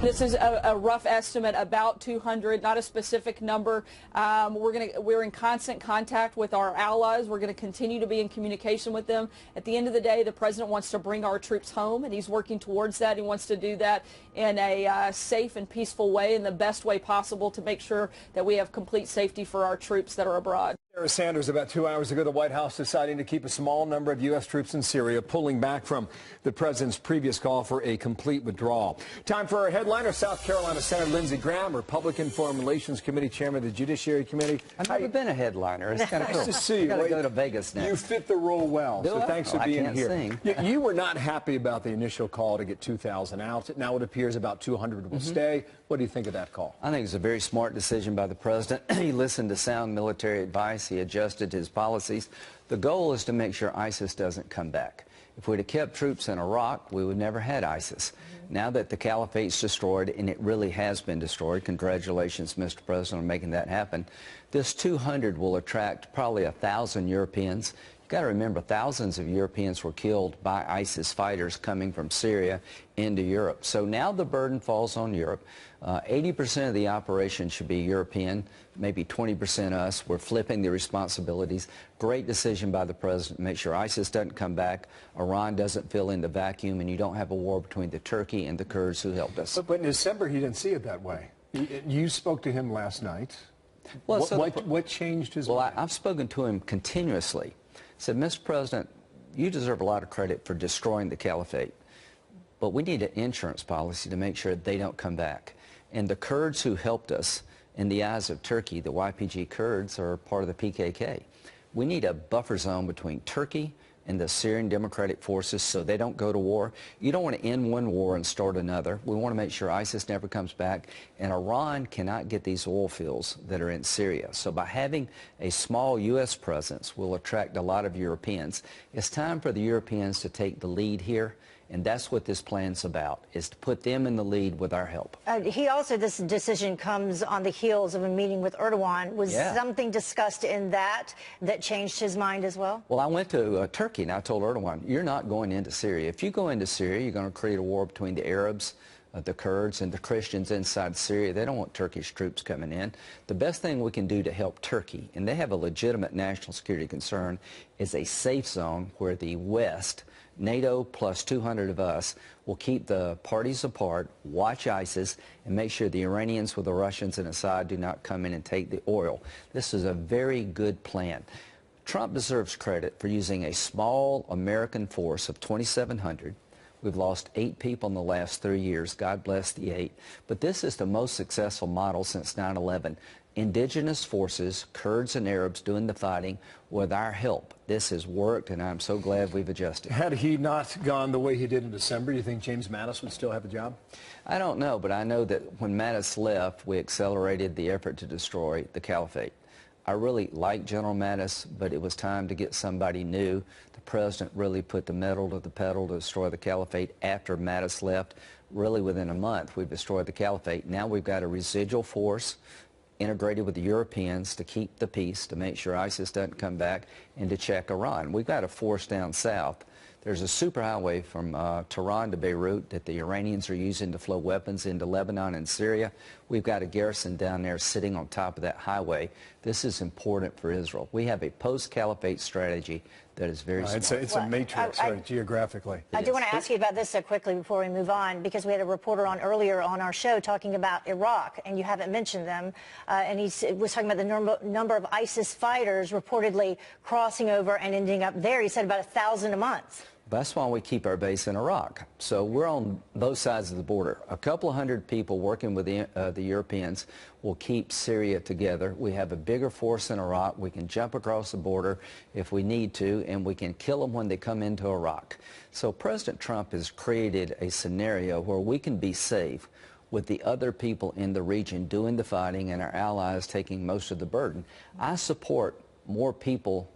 This is a rough estimate, about 200, not a specific number. We're in constant contact with our allies. We're going to continue to be in communication with them. At the end of the day, the president wants to bring our troops home, and he's working towards that. He wants to do that in a safe and peaceful way, in the best way possible, to make sure that we have complete safety for our troops that are abroad. Sarah Sanders, about 2 hours ago, the White House deciding to keep a small number of U.S. troops in Syria, pulling back from the president's previous call for a complete withdrawal. Time for our headliner. South Carolina Senator Sen.Graham, Republican Foreign Relations Committee Chairman of the Judiciary Committee. I've never been a headliner. It's kind of cool. Nice to see you. Got to go to Vegas next. You fit the role well, so thanks for being here. Sing. You were not happy about the initial call to get 2,000 out. Now it appears about 200 will stay. What do you think of that call? I think it's a very smart decision by the president. He listened to sound military advice. He adjusted his policies. The goal is to make sure ISIS doesn't come back. If we'd have kept troops in Iraq, we would never had ISIS. Now that the caliphate's destroyed, and it really has been destroyed, congratulations, Mr. President, on making that happen, this 200 will attract probably 1,000 Europeans. You've got to remember, thousands of Europeans were killed by ISIS fighters coming from Syria into Europe. So now the burden falls on Europe. 80% of the operation should be European, maybe 20% us. We're flipping the responsibilities. Great decision by the president to make sure ISIS doesn't come back, Iran doesn't fill in the vacuum, and you don't have a war between the Turkey and the Kurds who helped us. But in December, he didn't see it that way. You spoke to him last night. Well, what changed his mind? I've spoken to him continuously. I said, Mr. President, you deserve a lot of credit for destroying the caliphate, but we need an insurance policy to make sure they don't come back. And the Kurds who helped us, in the eyes of Turkey, the YPG Kurds are part of the PKK. We need a buffer zone between Turkey and the Syrian Democratic Forces so they don't go to war. You don't want to end one war and start another. We want to make sure ISIS never comes back, and Iran cannot get these oil fields that are in Syria. So by having a small U.S. presence, we'll attract a lot of Europeans. It's time for the Europeans to take the lead here. And that's what this plan's about, is to put them in the lead with our help. This decision comes on the heels of a meeting with Erdogan. Was something discussed in that changed his mind as well? Well, I went to Turkey, and I told Erdogan, you're not going into Syria. If you go into Syria, you're going to create a war between the Arabs, the Kurds, and the Christians inside Syria. They don't want Turkish troops coming in. The best thing we can do to help Turkey, and they have a legitimate national security concern, is a safe zone where the West, NATO plus 200 of us, will keep the parties apart, watch ISIS, and make sure the Iranians with the Russians and Assad do not come in and take the oil. This is a very good plan. Trump deserves credit for using a small American force of 2,700. We've lost 8 people in the last 3 years. God bless the 8. But this is the most successful model since 9/11. Indigenous forces, Kurds and Arabs, doing the fighting with our help. This has worked, and I'm so glad we've adjusted. Had he not gone the way he did in December, do you think James Mattis would still have a job? I don't know, but I know that when Mattis left, we accelerated the effort to destroy the caliphate. I really like General Mattis, but it was time to get somebody new. The president really put the metal to the pedal to destroy the caliphate after Mattis left. Really within a month, we've destroyed the caliphate. Now we've got a residual force integrated with the Europeans to keep the peace, to make sure ISIS doesn't come back, and to check Iran. We've got a force down south. There's a superhighway from Tehran to Beirut that the Iranians are using to flow weapons into Lebanon and Syria. We've got a garrison down there sitting on top of that highway. This is important for Israel. We have a post-caliphate strategy that is very smart. It's a matrix, geographically. I do want to ask you about this quickly before we move on, because we had a reporter on earlier on our show talking about Iraq, and you haven't mentioned them, and he was talking about the number of ISIS fighters reportedly crossing over and ending up there. He said about 1,000 a month. That's why we keep our base in Iraq. So we're on both sides of the border. A couple of hundred people working with the Europeans will keep Syria together. We have a bigger force in Iraq. We can jump across the border if we need to, and we can kill them when they come into Iraq. So President Trump has created a scenario where we can be safe with the other people in the region doing the fighting and our allies taking most of the burden. I support more people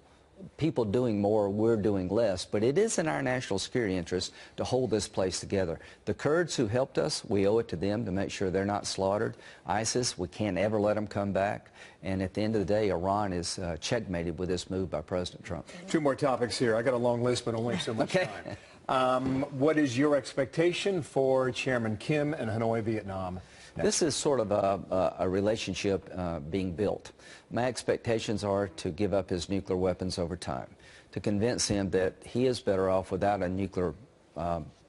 doing more, we're doing less, but it is in our national security interest to hold this place together. The Kurds who helped us, we owe it to them to make sure they're not slaughtered. ISIS, we can't ever let them come back. And at the end of the day, Iran is checkmated with this move by President Trump. 2 more topics here. I got a long list, but only so much time. What is your expectation for Chairman Kim and Hanoi, Vietnam? This is sort of a relationship being built. My expectations are to give up his nuclear weapons over time, to convince him that he is better off without a nuclear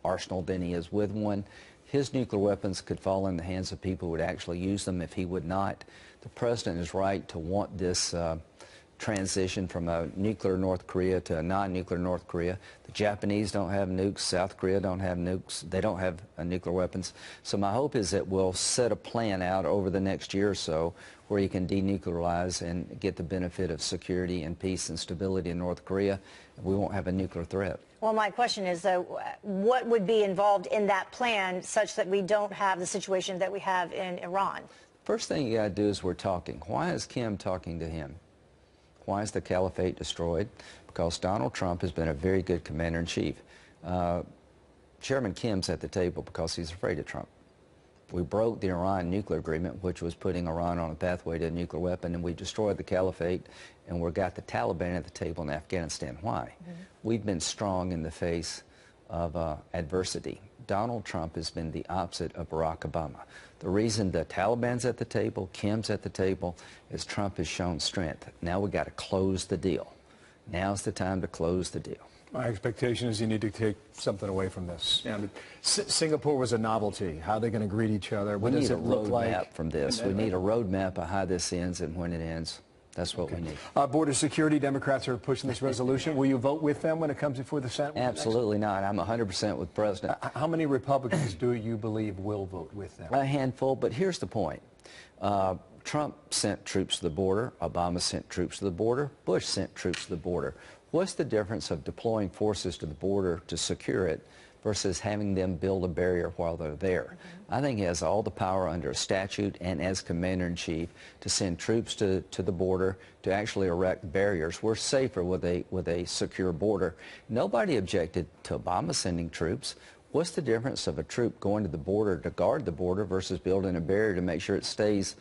arsenal than he is with one. His nuclear weapons could fall in the hands of people who would actually use them if he would not. The president is right to want this transition from a nuclear North Korea to a non-nuclear North Korea. The Japanese don't have nukes. South Korea don't have nukes. They don't have nuclear weapons. So my hope is that we'll set a plan out over the next year or so where you can denuclearize and get the benefit of security and peace and stability in North Korea. We won't have a nuclear threat. Well, my question is, though, what would be involved in that plan such that we don't have the situation that we have in Iran? First thing you got to do is we're talking. Why is Kim talking to him? Why is the caliphate destroyed? Because Donald Trump has been a very good commander-in-chief. Chairman Kim's at the table because he's afraid of Trump. We broke the Iran nuclear agreement, which was putting Iran on a pathway to a nuclear weapon, and we destroyed the caliphate, and we've got the Taliban at the table in Afghanistan. Why? We've been strong in the face of adversity. Donald Trump has been the opposite of Barack Obama. The reason the Taliban's at the table, Kim's at the table, is Trump has shown strength. Now we've got to close the deal. Now's the time to close the deal. My expectation is you need to take something away from this. And Singapore was a novelty. How are they going to greet each other? What does it look like? We need a roadmap from this. We need a roadmap of how this ends and when it ends. That's what we need. Border security, Democrats are pushing this resolution. Will you vote with them when it comes before the Senate? Absolutely not. I'm 100% with the President. How many Republicans do you believe will vote with them? A handful, but here's the point. Trump sent troops to the border. Obama sent troops to the border. Bush sent troops to the border. What's the difference of deploying forces to the border to secure it versus having them build a barrier while they're there? I think he has all the power under a statute and as commander-in-chief to send troops to the border to actually erect barriers. We're safer with a secure border. Nobody objected to Obama sending troops. What's the difference of a troop going to the border to guard the border versus building a barrier to make sure it stays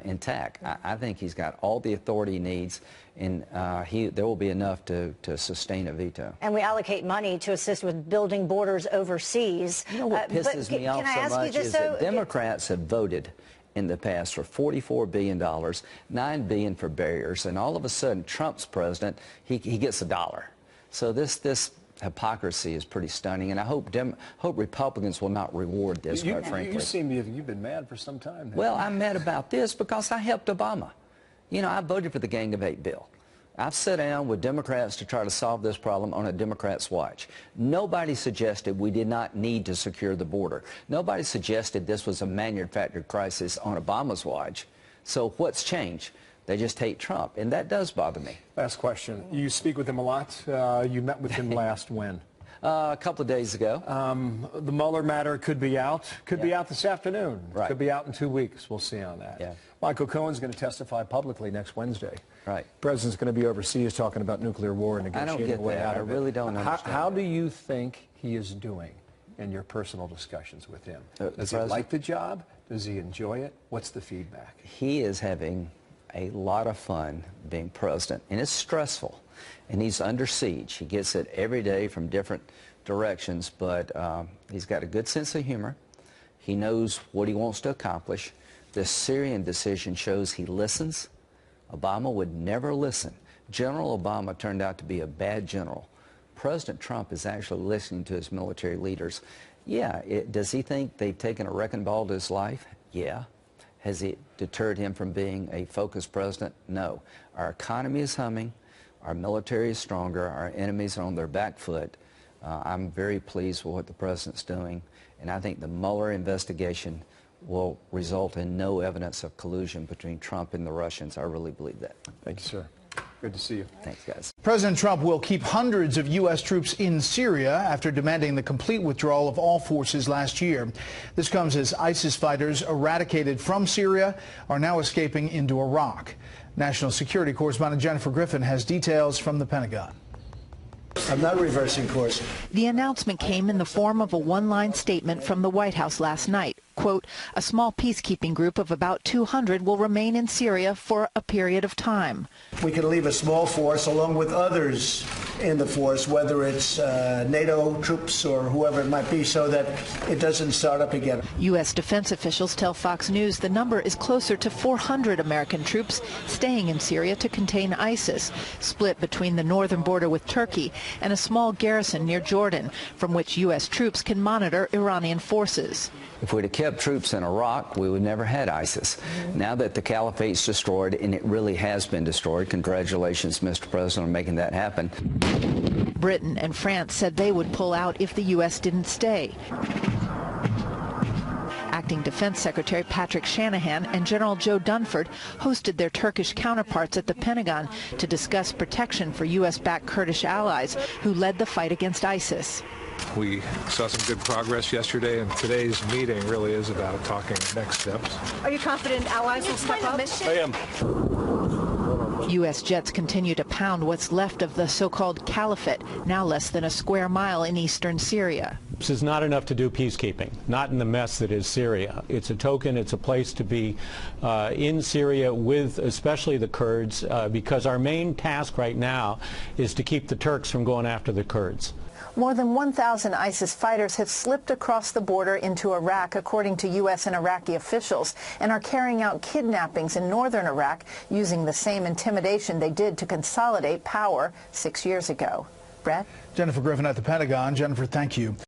intact? I think he's got all the authority he needs, and there will be enough to sustain a veto. And we allocate money to assist with building borders overseas. You know what pisses me off so much is that Democrats have voted in the past for $44 billion, $9 billion for barriers, and all of a sudden Trump's president, he gets $1. So this hypocrisy is pretty stunning, and I hope Republicans will not reward this, quite frankly. You seem you've been mad for some time now. Well, I'm mad about this because I helped Obama. You know, I voted for the Gang of Eight bill. I've sat down with Democrats to try to solve this problem on a Democrat's watch. Nobody suggested we did not need to secure the border. Nobody suggested this was a manufactured crisis on Obama's watch. So what's changed? They just hate Trump, and that does bother me. Last question. You speak with him a lot. You met with him last when? A couple of days ago. The Mueller matter could be out. Could be out this afternoon. Right. Could be out in 2 weeks. We'll see on that. Yeah. Michael Cohen's going to testify publicly next Wednesday. Right. The president's going to be overseas talking about nuclear war and negotiating a way out of it. I really don't understand. How do you think he is doing in your personal discussions with him? Does he like the job? Does he enjoy it? What's the feedback? He is having a lot of fun being president, and it's stressful, and he's under siege. He gets it every day from different directions, but he's got a good sense of humor. He knows what he wants to accomplish. The Syrian decision shows he listens. Obama would never listen. General Obama turned out to be a bad general. President Trump is actually listening to his military leaders. Yeah, does he think they've taken a wrecking ball to his life? Yeah. Has it deterred him from being a focused president? No. Our economy is humming. Our military is stronger. Our enemies are on their back foot. I'm very pleased with what the president's doing, and I think the Mueller investigation will result in no evidence of collusion between Trump and the Russians. I really believe that. Thank you, sir. Good to see you. Thanks, guys. President Trump will keep hundreds of U.S. troops in Syria after demanding the complete withdrawal of all forces last year. This comes as ISIS fighters eradicated from Syria are now escaping into Iraq. National Security Correspondent Jennifer Griffin has details from the Pentagon. I'm not reversing course. The announcement came in the form of a one-line statement from the White House last night. quote, a small peacekeeping group of about 200 will remain in Syria for a period of time. We can leave a small force along with others in the force, whether it's NATO troops or whoever it might be, so that it doesn't start up again. U.S. defense officials tell Fox News the number is closer to 400 American troops staying in Syria to contain ISIS, split between the northern border with Turkey and a small garrison near Jordan, from which U.S. troops can monitor Iranian forces. If we'd have kept troops in Iraq, we would never had ISIS. Now that the caliphate's destroyed, and it really has been destroyed, congratulations, Mr. President, on making that happen. Britain and France said they would pull out if the U.S. didn't stay. Acting Defense Secretary Patrick Shanahan and General Joe Dunford hosted their Turkish counterparts at the Pentagon to discuss protection for U.S.-backed Kurdish allies who led the fight against ISIS. We saw some good progress yesterday, and today's meeting really is about talking next steps. Are you confident allies will step up? I am. U.S. jets continue to pound what's left of the so-called caliphate, now less than a square mile in eastern Syria. This is not enough to do peacekeeping, not in the mess that is Syria. It's a token, it's a place to be in Syria with especially the Kurds, because our main task right now is to keep the Turks from going after the Kurds. More than 1,000 ISIS fighters have slipped across the border into Iraq, according to U.S. and Iraqi officials, and are carrying out kidnappings in northern Iraq using the same intimidation they did to consolidate power 6 years ago. Brett? Jennifer Griffin at the Pentagon. Jennifer, thank you.